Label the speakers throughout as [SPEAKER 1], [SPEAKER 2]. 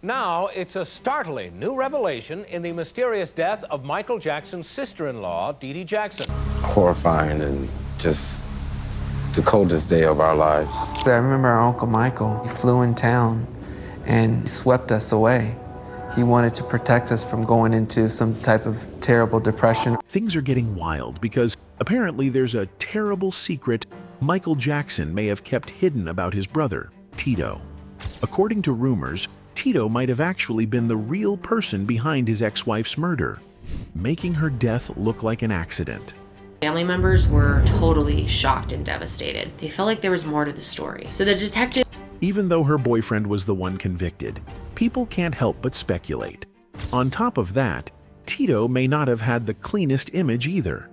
[SPEAKER 1] Now, it's a startling new revelation in the mysterious death of Michael Jackson's sister-in-law, Dee Dee Jackson.
[SPEAKER 2] Horrifying and just the coldest day of our lives.
[SPEAKER 3] I remember our Uncle Michael. He flew in town and swept us away. He wanted to protect us from going into some type of terrible depression.
[SPEAKER 4] Things are getting wild because apparently there's a terrible secret Michael Jackson may have kept hidden about his brother, Tito. According to rumors, Tito might have actually been the real person behind his ex-wife's murder, making her death look like an accident.
[SPEAKER 5] Family members were totally shocked and devastated. They felt like there was more to the story. So the detective...
[SPEAKER 4] Even though her boyfriend was the one convicted, people can't help but speculate. On top of that, Tito may not have had the cleanest image either.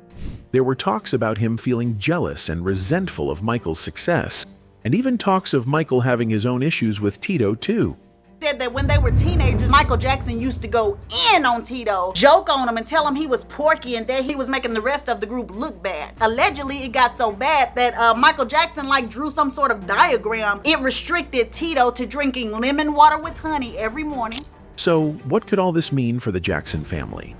[SPEAKER 4] There were talks about him feeling jealous and resentful of Michael's success, and even talks of Michael having his own issues with Tito too.
[SPEAKER 6] Said that when they were teenagers, Michael Jackson used to go in on Tito, joke on him and tell him he was porky and that he was making the rest of the group look bad. Allegedly, it got so bad that Michael Jackson drew some sort of diagram. It restricted Tito to drinking lemon water with honey every morning.
[SPEAKER 4] So what could all this mean for the Jackson family?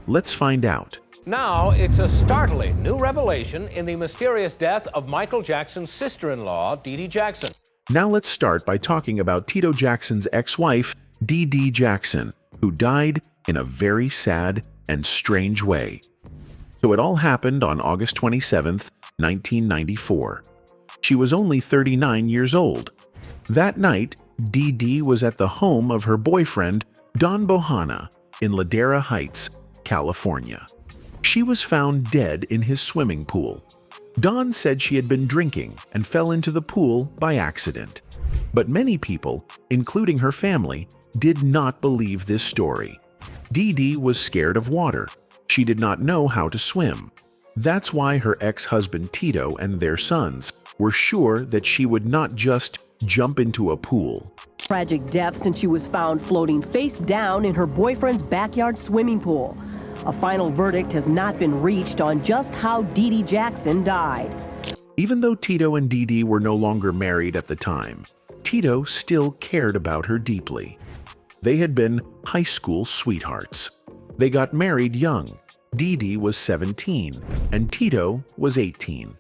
[SPEAKER 4] Let's find out.
[SPEAKER 1] Now, it's a startling new revelation in the mysterious death of Michael Jackson's sister-in-law, Dee Dee Jackson.
[SPEAKER 4] Now let's start by talking about Tito Jackson's ex-wife, Dee Dee Jackson, who died in a very sad and strange way. So it all happened on August 27th, 1994. She was only 39 years old. That night, Dee Dee was at the home of her boyfriend, Don Bohanna, in Ladera Heights, California. She was found dead in his swimming pool. Dawn said she had been drinking and fell into the pool by accident. But many people, including her family, did not believe this story. Dee Dee was scared of water. She did not know how to swim. That's why her ex-husband Tito and their sons were sure that she would not just jump into a pool.
[SPEAKER 7] Tragic death since she was found floating face down in her boyfriend's backyard swimming pool. A final verdict has not been reached on just how Dee Dee Jackson died.
[SPEAKER 4] Even though Tito and Dee Dee were no longer married at the time, Tito still cared about her deeply. They had been high school sweethearts. They got married young. Dee Dee was 17 and Tito was 18.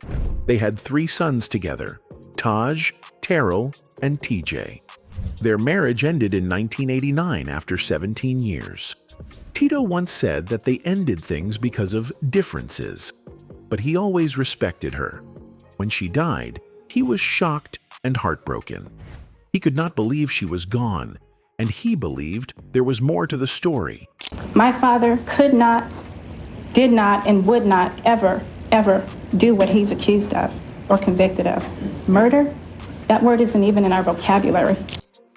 [SPEAKER 4] They had 3 sons together, Taj, Terrell, and TJ. Their marriage ended in 1989 after 17 years. Tito once said that they ended things because of differences, but he always respected her. When she died, he was shocked and heartbroken. He could not believe she was gone, and he believed there was more to the story.
[SPEAKER 8] My father could not, did not, and would not ever do what he's accused of or convicted of. Murder? That word isn't even in our vocabulary.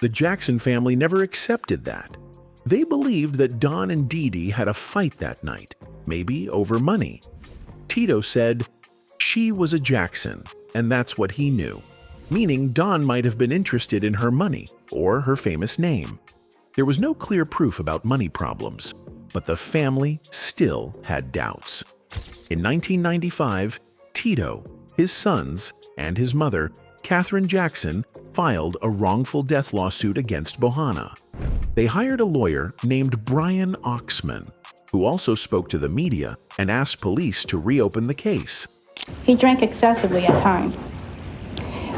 [SPEAKER 4] The Jackson family never accepted that. They believed that Don and Dee Dee had a fight that night, maybe over money. Tito said she was a Jackson, and that's what he knew, meaning Don might have been interested in her money or her famous name. There was no clear proof about money problems, but the family still had doubts. In 1995, Tito, his sons, and his mother, Catherine Jackson, filed a wrongful death lawsuit against Bohanna. They hired a lawyer named Brian Oxman, who also spoke to the media and asked police to reopen the case.
[SPEAKER 8] He drank excessively at times.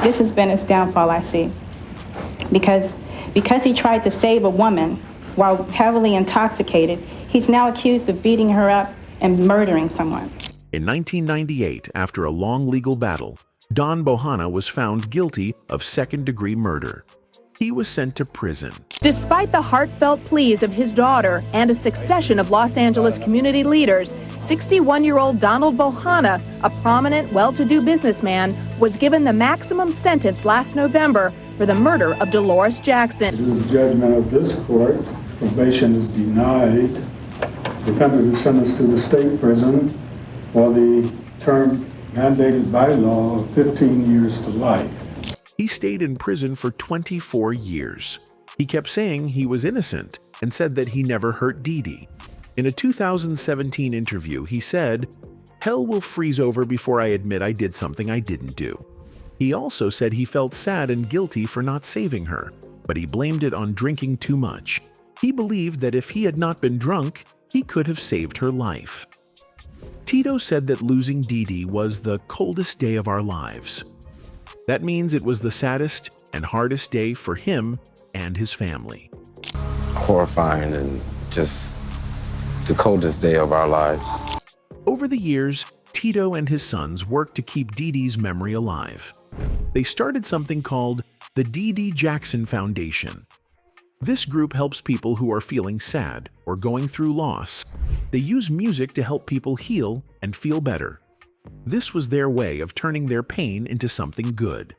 [SPEAKER 8] This has been his downfall, I see. Because he tried to save a woman while heavily intoxicated, he's now accused of beating her up and murdering someone.
[SPEAKER 4] In 1998, after a long legal battle, Don Bohanna was found guilty of second-degree murder. He was sent to prison.
[SPEAKER 9] Despite the heartfelt pleas of his daughter and a succession of Los Angeles community leaders, 61-year-old Donald Bohanna, a prominent, well-to-do businessman, was given the maximum sentence last November for the murder of Dolores Jackson.
[SPEAKER 10] It is the judgment of this court. Probation is denied. Defendant is sentenced to the state prison for the term mandated by law of 15 years to life.
[SPEAKER 4] He stayed in prison for 24 years. He kept saying he was innocent and said that he never hurt Dee Dee. In a 2017 interview, he said, "Hell will freeze over before I admit I did something I didn't do." He also said he felt sad and guilty for not saving her, but he blamed it on drinking too much. He believed that if he had not been drunk, he could have saved her life. Tito said that losing Dee Dee was the coldest day of our lives. That means it was the saddest and hardest day for him and his family.
[SPEAKER 2] Horrifying and just the coldest day of our lives.
[SPEAKER 4] Over the years, Tito and his sons worked to keep Dee Dee's memory alive. They started something called the Dee Dee Jackson Foundation. This group helps people who are feeling sad or going through loss. They use music to help people heal and feel better. This was their way of turning their pain into something good.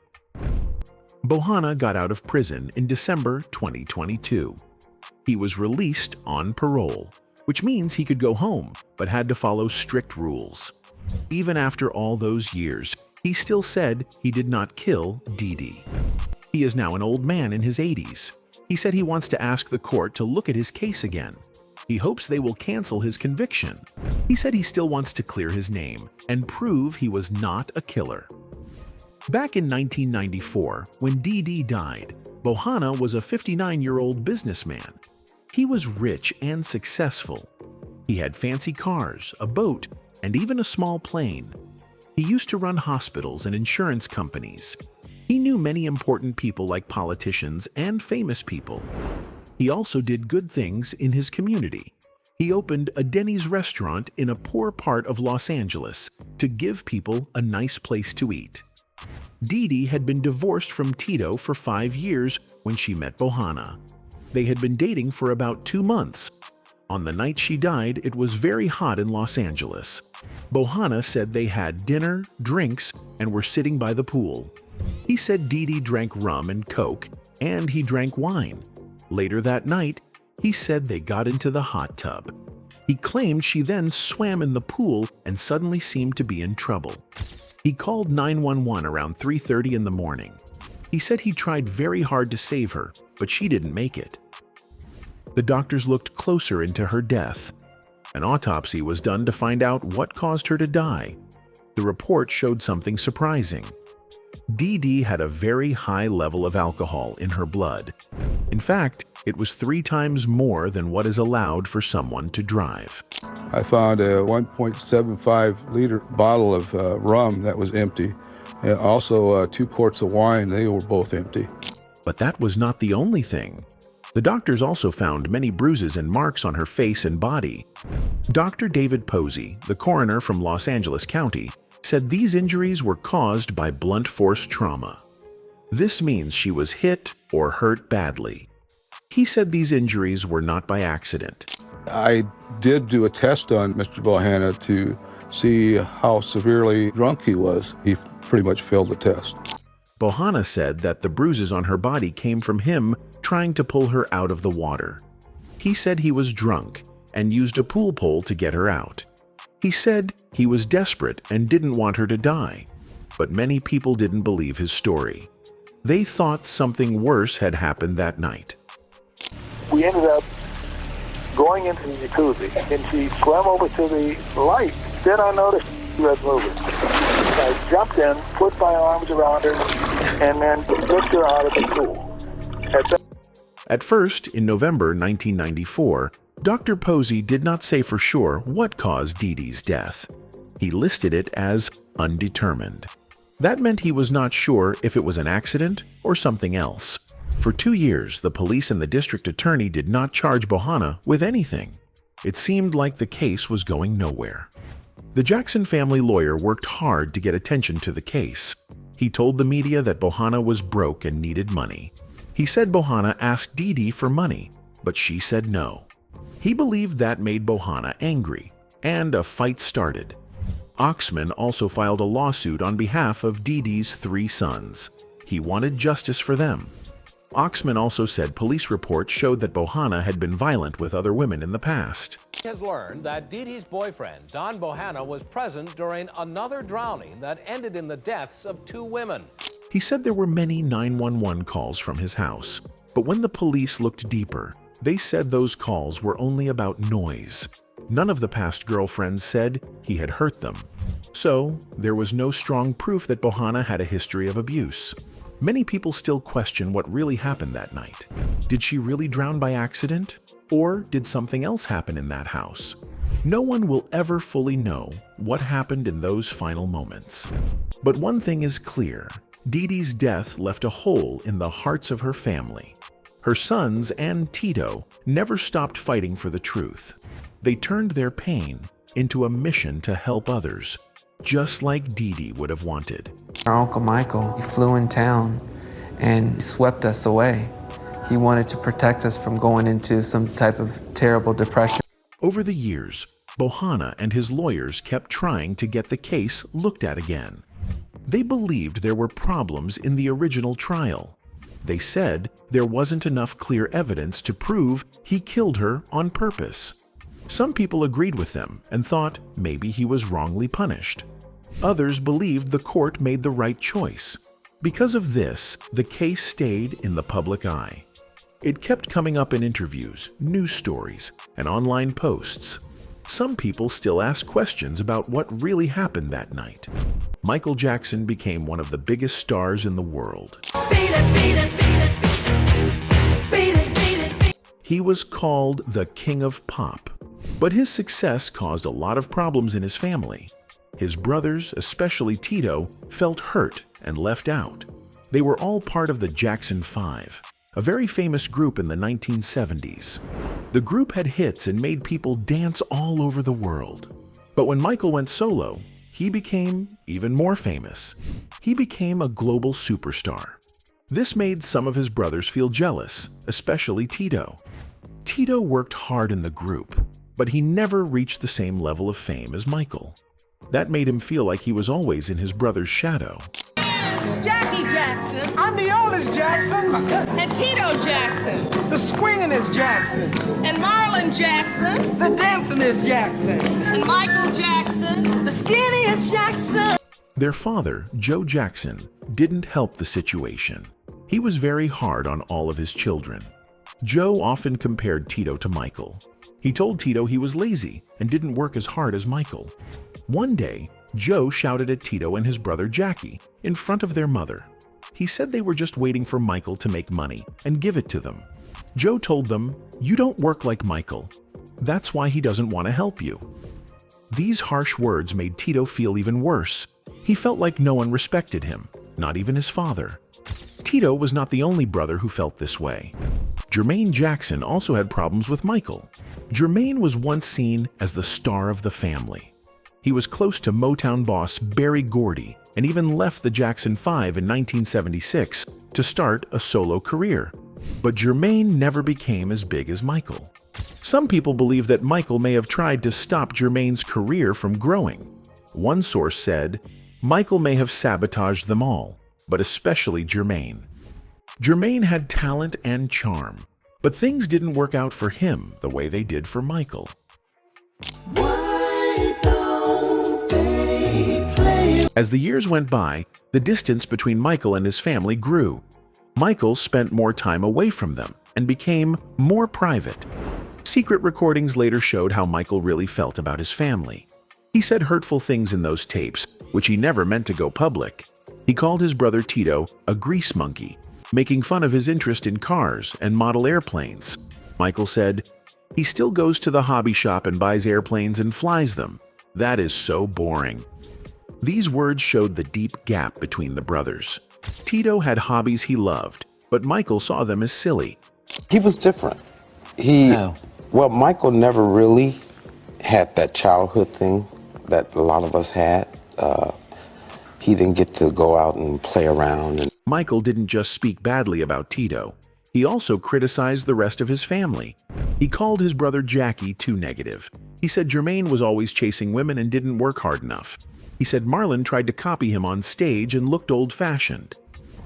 [SPEAKER 4] Bohanna got out of prison in December 2022. He was released on parole, which means he could go home but had to follow strict rules. Even after all those years, he still said he did not kill Dee Dee. He is now an old man in his 80s. He said he wants to ask the court to look at his case again. He hopes they will cancel his conviction. He said he still wants to clear his name and prove he was not a killer. Back in 1994, when Dee Dee died, Bohanna was a 59-year-old businessman. He was rich and successful. He had fancy cars, a boat, and even a small plane. He used to run hospitals and insurance companies. He knew many important people like politicians and famous people. He also did good things in his community. He opened a Denny's restaurant in a poor part of Los Angeles to give people a nice place to eat. Dee Dee had been divorced from Tito for 5 years when she met Bohanna. They had been dating for about 2 months. On the night she died, it was very hot in Los Angeles. Bohanna said they had dinner, drinks, and were sitting by the pool. He said Dee Dee drank rum and coke, and he drank wine. Later that night, he said they got into the hot tub. He claimed she then swam in the pool and suddenly seemed to be in trouble. He called 911 around 3:30 in the morning. He said he tried very hard to save her, but she didn't make it. The doctors looked closer into her death. An autopsy was done to find out what caused her to die. The report showed something surprising. Dee Dee had a very high level of alcohol in her blood. In fact, it was 3 times more than what is allowed for someone to drive.
[SPEAKER 11] I found a 1.75-liter bottle of rum that was empty, and also 2 quarts of wine. They were both empty.
[SPEAKER 4] But that was not the only thing. The doctors also found many bruises and marks on her face and body. Dr. David Posey, the coroner from Los Angeles County, said these injuries were caused by blunt force trauma. This means she was hit or hurt badly. He said these injuries were not by accident.
[SPEAKER 11] I did do a test on Mr. Bohanna to see how severely drunk he was. He pretty much failed the test.
[SPEAKER 4] Bohanna said that the bruises on her body came from him trying to pull her out of the water. He said he was drunk and used a pool pole to get her out. He said he was desperate and didn't want her to die, but many people didn't believe his story. They thought something worse had happened that night.
[SPEAKER 12] We ended up going into the jacuzzi, and she swam over to the light. Then I noticed she was moving. I jumped in, put my arms around her, and then lifted her out of the pool.
[SPEAKER 4] At first, in November 1994, Dr. Posey did not say for sure what caused Dee Dee's death. He listed it as undetermined. That meant he was not sure if it was an accident or something else. For 2 years, the police and the district attorney did not charge Bohanna with anything. It seemed like the case was going nowhere. The Jackson family lawyer worked hard to get attention to the case. He told the media that Bohanna was broke and needed money. He said Bohanna asked Dee Dee for money, but she said no. He believed that made Bohanna angry, and a fight started. Oxman also filed a lawsuit on behalf of Dee Dee's 3 sons. He wanted justice for them. Oxman also said police reports showed that Bohanna had been violent with other women in the past.
[SPEAKER 1] He has learned that Dee Dee's boyfriend, Don Bohanna, was present during another drowning that ended in the deaths of 2 women.
[SPEAKER 4] He said there were many 911 calls from his house, but when the police looked deeper, they said those calls were only about noise. None of the past girlfriends said he had hurt them. So, there was no strong proof that Bohanna had a history of abuse. Many people still question what really happened that night. Did she really drown by accident? Or did something else happen in that house? No one will ever fully know what happened in those final moments. But one thing is clear. Dee Dee's death left a hole in the hearts of her family. Her sons and Tito never stopped fighting for the truth. They turned their pain into a mission to help others, just like Dee Dee would have wanted.
[SPEAKER 3] Our Uncle Michael, he flew in town and swept us away. He wanted to protect us from going into some type of terrible depression.
[SPEAKER 4] Over the years, Bohanna and his lawyers kept trying to get the case looked at again. They believed there were problems in the original trial. They said there wasn't enough clear evidence to prove he killed her on purpose. Some people agreed with them and thought maybe he was wrongly punished. Others believed the court made the right choice. Because of this, the case stayed in the public eye. It kept coming up in interviews, news stories, and online posts. Some people still ask questions about what really happened that night. Michael Jackson became one of the biggest stars in the world. He was called the King of Pop, but his success caused a lot of problems in his family. His brothers, especially Tito, felt hurt and left out. They were all part of the Jackson 5, a very famous group in the 1970s. The group had hits and made people dance all over the world. But when Michael went solo, he became even more famous. He became a global superstar. This made some of his brothers feel jealous, especially Tito. Tito worked hard in the group, but he never reached the same level of fame as Michael. That made him feel like he was always in his brother's shadow.
[SPEAKER 13] Jackie Jackson.
[SPEAKER 14] I'm the oldest Jackson.
[SPEAKER 13] And Tito Jackson.
[SPEAKER 14] The swingin'est Jackson.
[SPEAKER 13] And Marlon Jackson.
[SPEAKER 14] The dancing'est Jackson.
[SPEAKER 13] And Michael Jackson. The skinniest Jackson.
[SPEAKER 4] Their father, Joe Jackson, didn't help the situation. He was very hard on all of his children. Joe often compared Tito to Michael. He told Tito he was lazy and didn't work as hard as Michael. One day, Joe shouted at Tito and his brother Jackie in front of their mother. He said they were just waiting for Michael to make money and give it to them. Joe told them, "You don't work like Michael. That's why he doesn't want to help you." These harsh words made Tito feel even worse. He felt like no one respected him, not even his father. Tito was not the only brother who felt this way. Jermaine Jackson also had problems with Michael. Jermaine was once seen as the star of the family. He was close to Motown boss Berry Gordy and even left the Jackson 5 in 1976 to start a solo career. But Jermaine never became as big as Michael. Some people believe that Michael may have tried to stop Jermaine's career from growing. One source said, Michael may have sabotaged them all, but especially Jermaine. Jermaine had talent and charm, but things didn't work out for him the way they did for Michael. As the years went by, the distance between Michael and his family grew. Michael spent more time away from them and became more private. Secret recordings later showed how Michael really felt about his family. He said hurtful things in those tapes, which he never meant to go public. He called his brother Tito a grease monkey, making fun of his interest in cars and model airplanes. Michael said, "He still goes to the hobby shop and buys airplanes and flies them. That is so boring." These words showed the deep gap between the brothers. Tito had hobbies he loved, but Michael saw them as silly.
[SPEAKER 2] He was different. Well, Michael never really had that childhood thing that a lot of us had. He didn't get to go out and play around.
[SPEAKER 4] Michael didn't just speak badly about Tito. He also criticized the rest of his family. He called his brother Jackie too negative. He said Jermaine was always chasing women and didn't work hard enough. He said Marlon tried to copy him on stage and looked old-fashioned.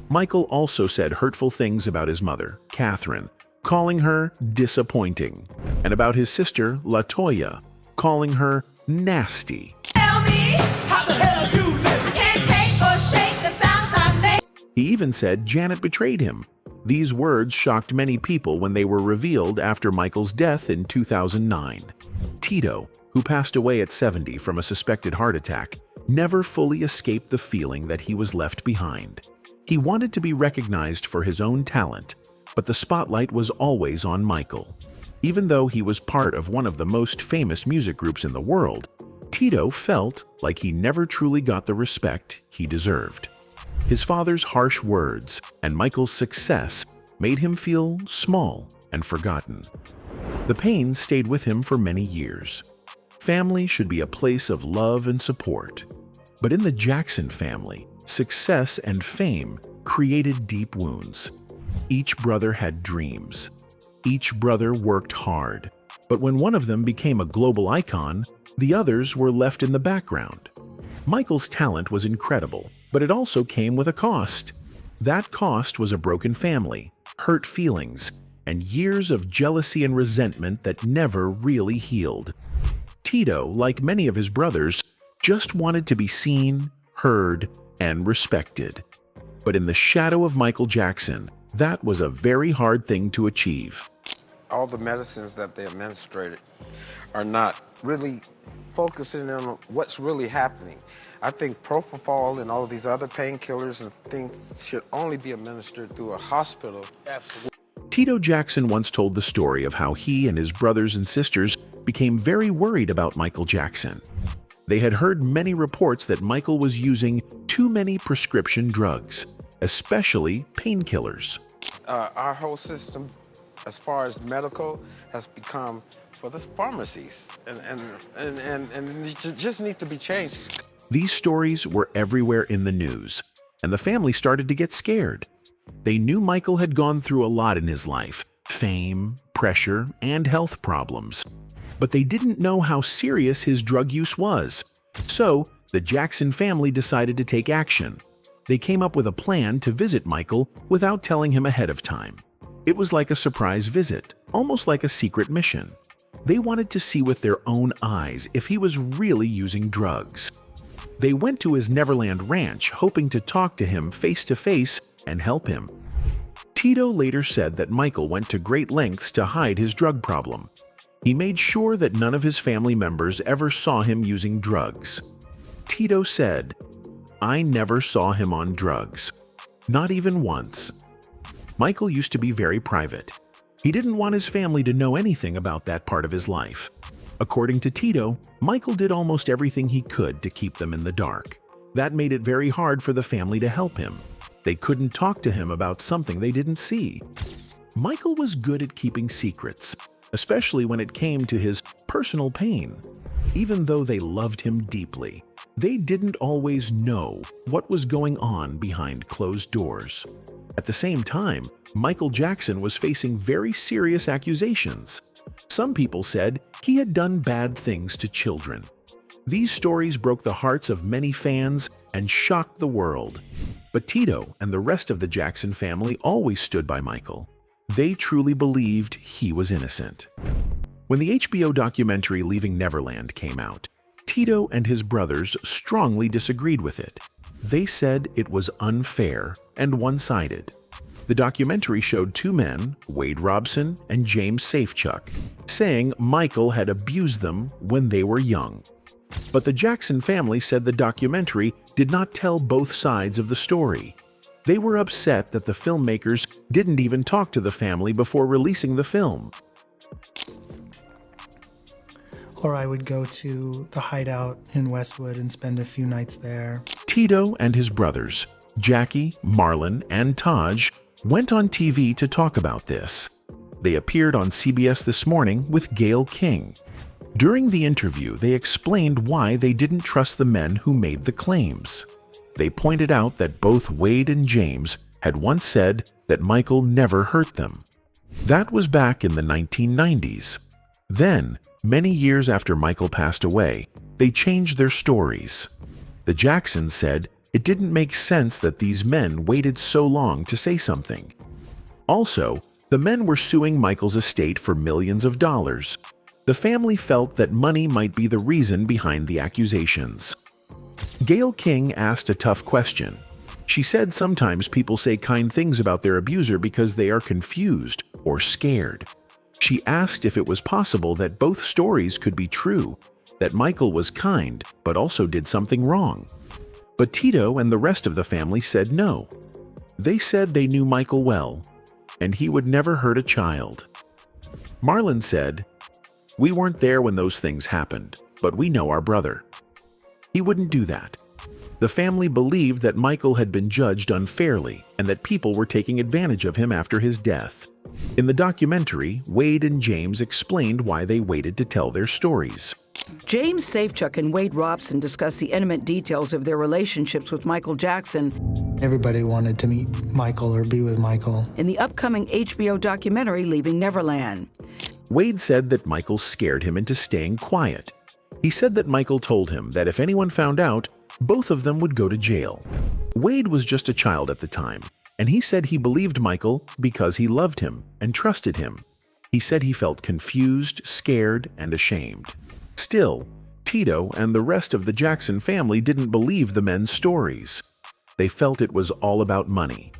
[SPEAKER 4] Michael also said hurtful things about his mother, Catherine, calling her disappointing, and about his sister, LaToya, calling her nasty.
[SPEAKER 13] Tell me, how the hell you live? Can't take or shake the sounds I make.
[SPEAKER 4] He even said Janet betrayed him. These words shocked many people when they were revealed after Michael's death in 2009. Tito, who passed away at 70 from a suspected heart attack, never fully escaped the feeling that he was left behind. He wanted to be recognized for his own talent, but the spotlight was always on Michael. Even though he was part of one of the most famous music groups in the world, Tito felt like he never truly got the respect he deserved. His father's harsh words and Michael's success made him feel small and forgotten. The pain stayed with him for many years. Family should be a place of love and support. But in the Jackson family, success and fame created deep wounds. Each brother had dreams. Each brother worked hard. But when one of them became a global icon, the others were left in the background. Michael's talent was incredible, but it also came with a cost. That cost was a broken family, hurt feelings, and years of jealousy and resentment that never really healed. Tito, like many of his brothers, just wanted to be seen, heard, and respected. But in the shadow of Michael Jackson, that was a very hard thing to achieve.
[SPEAKER 2] All the medicines that they administered are not really focusing on what's really happening. I think propofol and all these other painkillers and things should only be administered through a hospital. Absolutely.
[SPEAKER 4] Tito Jackson once told the story of how he and his brothers and sisters became very worried about Michael Jackson. They had heard many reports that Michael was using too many prescription drugs, especially painkillers.
[SPEAKER 2] Our whole system, as far as medical, has become for the pharmacies, and it just needs to be changed.
[SPEAKER 4] These stories were everywhere in the news, and the family started to get scared. They knew Michael had gone through a lot in his life, fame, pressure, and health problems. But they didn't know how serious his drug use was. So, the Jackson family decided to take action. They came up with a plan to visit Michael without telling him ahead of time. It was like a surprise visit, almost like a secret mission. They wanted to see with their own eyes if he was really using drugs. They went to his Neverland ranch hoping to talk to him face to face and help him. Tito later said that Michael went to great lengths to hide his drug problem. He made sure that none of his family members ever saw him using drugs. Tito said, "I never saw him on drugs. Not even once." Michael used to be very private. He didn't want his family to know anything about that part of his life. According to Tito, Michael did almost everything he could to keep them in the dark. That made it very hard for the family to help him. They couldn't talk to him about something they didn't see. Michael was good at keeping secrets, especially when it came to his personal pain. Even though they loved him deeply, they didn't always know what was going on behind closed doors. At the same time, Michael Jackson was facing very serious accusations. Some people said he had done bad things to children. These stories broke the hearts of many fans and shocked the world. But Tito and the rest of the Jackson family always stood by Michael. They truly believed he was innocent. When the HBO documentary Leaving Neverland came out, Tito and his brothers strongly disagreed with it. They said it was unfair and one-sided. The documentary showed two men, Wade Robson and James Safechuck, saying Michael had abused them when they were young. But the Jackson family said the documentary did not tell both sides of the story. They were upset that the filmmakers didn't even talk to the family before releasing the film.
[SPEAKER 15] Or I would go to the hideout in Westwood and spend a few nights there.
[SPEAKER 4] Tito and his brothers, Jackie, Marlon, and Taj, went on TV to talk about this. They appeared on CBS This Morning with Gayle King. During the interview, they explained why they didn't trust the men who made the claims. They pointed out that both Wade and James had once said that Michael never hurt them. That was back in the 1990s. Then, many years after Michael passed away, they changed their stories. The Jacksons said it didn't make sense that these men waited so long to say something. Also, the men were suing Michael's estate for millions of dollars. The family felt that money might be the reason behind the accusations. Gayle King asked a tough question. She said sometimes people say kind things about their abuser because they are confused or scared. She asked if it was possible that both stories could be true, that Michael was kind but also did something wrong. But Tito and the rest of the family said no. They said they knew Michael well, and he would never hurt a child. Marlon said, "We weren't there when those things happened, but we know our brother. He wouldn't do that." The family believed that Michael had been judged unfairly and that people were taking advantage of him after his death. In the documentary, Wade and James explained why they waited to tell their stories.
[SPEAKER 16] James Safechuck and Wade Robson discuss the intimate details of their relationships with Michael Jackson.
[SPEAKER 15] Everybody wanted to meet Michael or be with Michael.
[SPEAKER 16] In the upcoming HBO documentary, Leaving Neverland.
[SPEAKER 4] Wade said that Michael scared him into staying quiet. He said that Michael told him that if anyone found out, both of them would go to jail. Wade was just a child at the time, and he said he believed Michael because he loved him and trusted him. He said he felt confused, scared, and ashamed. Still, Tito and the rest of the Jackson family didn't believe the men's stories. They felt it was all about money.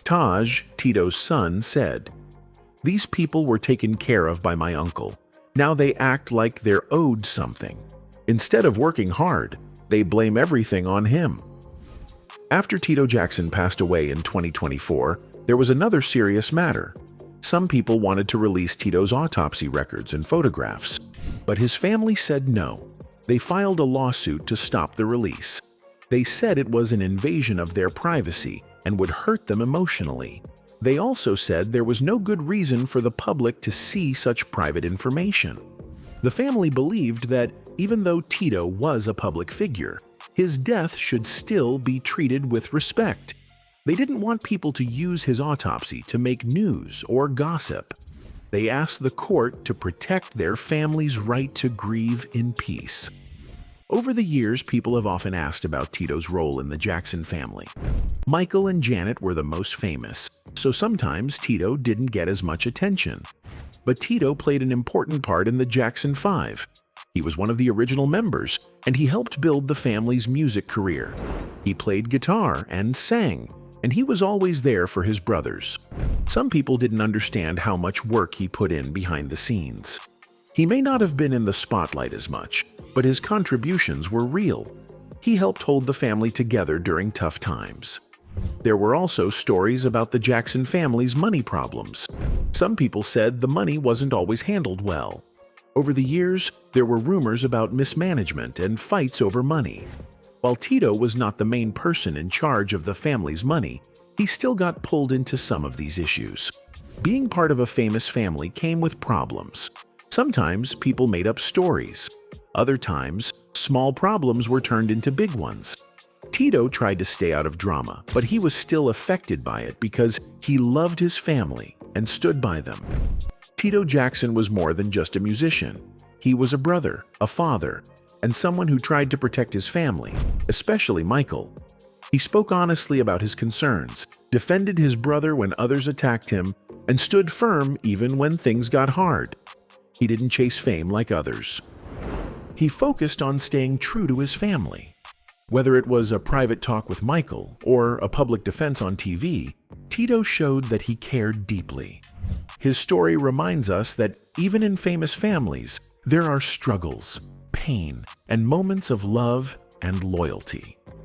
[SPEAKER 4] Taj, Tito's son, said, "These people were taken care of by my uncle. Now they act like they're owed something. Instead of working hard, they blame everything on him." After Tito Jackson passed away in 2024, there was another serious matter. Some people wanted to release Tito's autopsy records and photographs, but his family said no. They filed a lawsuit to stop the release. They said it was an invasion of their privacy and would hurt them emotionally. They also said there was no good reason for the public to see such private information. The family believed that even though Tito was a public figure, his death should still be treated with respect. They didn't want people to use his autopsy to make news or gossip. They asked the court to protect their family's right to grieve in peace. Over the years, people have often asked about Tito's role in the Jackson family. Michael and Janet were the most famous, so sometimes Tito didn't get as much attention. But Tito played an important part in the Jackson 5. He was one of the original members, and he helped build the family's music career. He played guitar and sang, and he was always there for his brothers. Some people didn't understand how much work he put in behind the scenes. He may not have been in the spotlight as much, but his contributions were real. He helped hold the family together during tough times. There were also stories about the Jackson family's money problems. Some people said the money wasn't always handled well. Over the years, there were rumors about mismanagement and fights over money. While Tito was not the main person in charge of the family's money, he still got pulled into some of these issues. Being part of a famous family came with problems. Sometimes people made up stories. Other times, small problems were turned into big ones. Tito tried to stay out of drama, but he was still affected by it because he loved his family and stood by them. Tito Jackson was more than just a musician. He was a brother, a father, and someone who tried to protect his family, especially Michael. He spoke honestly about his concerns, defended his brother when others attacked him, and stood firm even when things got hard. He didn't chase fame like others. He focused on staying true to his family. Whether it was a private talk with Michael or a public defense on TV, Tito showed that he cared deeply. His story reminds us that even in famous families, there are struggles, pain, and moments of love and loyalty.